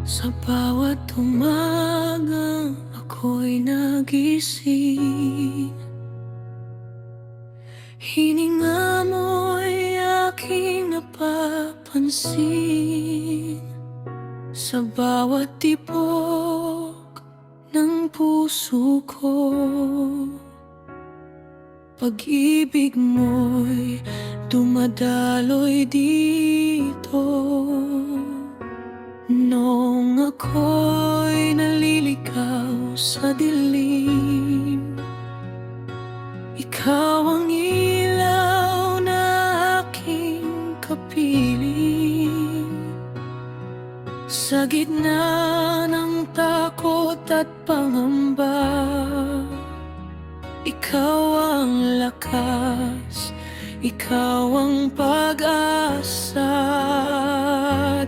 Sa bawat umaga ako'y nagising, hininga mo'y aking napapansin. Sa bawat tibok ng puso ko, pag-ibig mo'y dumadaloy dito. Noong ako'y naliligaw sa dilim, ikaw ang ilaw na aking kapiling. Sa gitna ng takot at pangamba, ikaw ang lakas, ikaw ang pag-asa.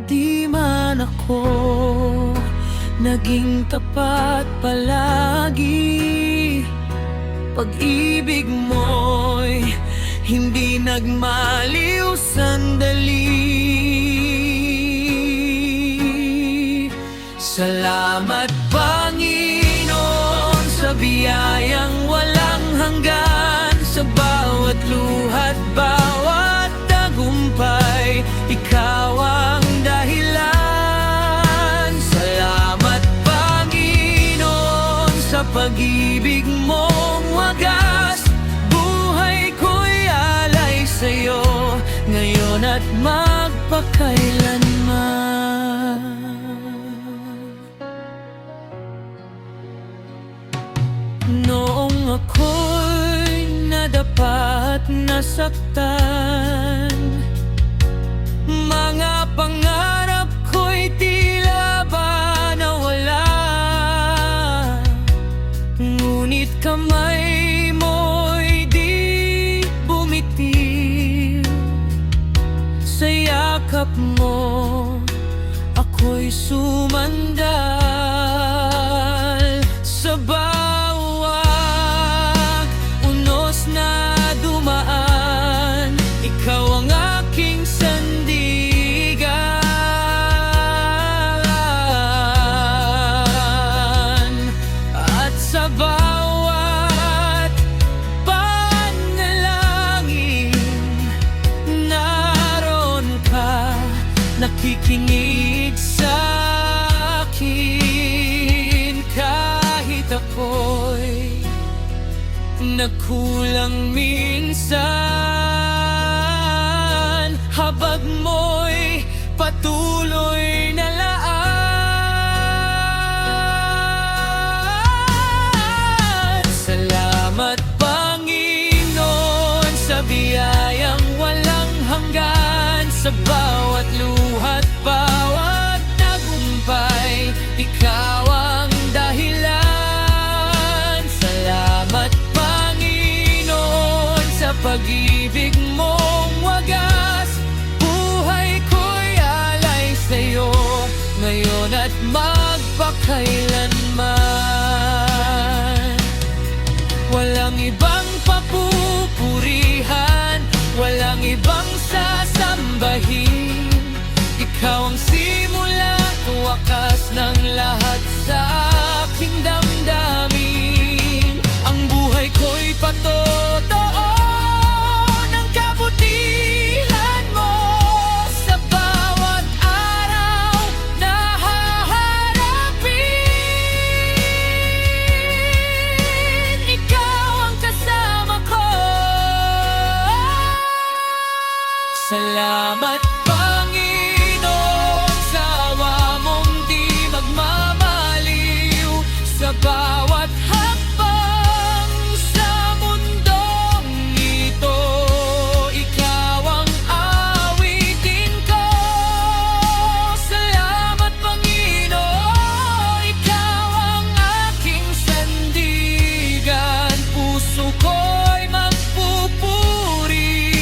Di man ako naging tapat palagi, pag-ibig mo'y hindi nagmaliw sandali. Salamat Panginoon sa biyayang walang hanggan, sa bawat luhat, bawat tagumpay, ikaw ang dahilan. Salamat Panginoon sa pag-ibig mong wagas, buhay ko'y alay sa'yo ngayon at magpakailanman. Noong ako'y nadapa at nasaktan, mga pangarap ko'y tila ba nawala. Ngunit kamay mo'y di bumitiw, sa yakap mo ako'y sumandal. Sa ikaw ang aking sandigan, at sa bawat panalangin naroon ka, nakikinig sa akin. Kahit ako'y nagkulang minsan, habag mo'y patuloy na laan. Salamat Panginoon sa biyayang walang hanggan, sa bawat luhat, bawat tagumpay, ikaw ang dahilan. Salamat Panginoon sa pag-ibig mong wagas, buhay ko'y alay sa'yo ngayon at magpakailanman. Walang ibang papupurihan, walang ibang sasambahin, ikaw ang simula at wakas ng lahat sa aking damdamin. Ang buhay ko'y patotoo ng kabutihan mo, sa bawat araw na haharapin, ikaw ang kasama ko. Salamat Panginoon sa awa mong di magmamaliw, sa bawat hakbang sa mundong ito, ikaw ang awitin ko. Salamat Panginoon, ikaw ang aking sandigan, puso ko'y magpupuri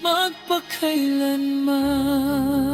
magpakailanman.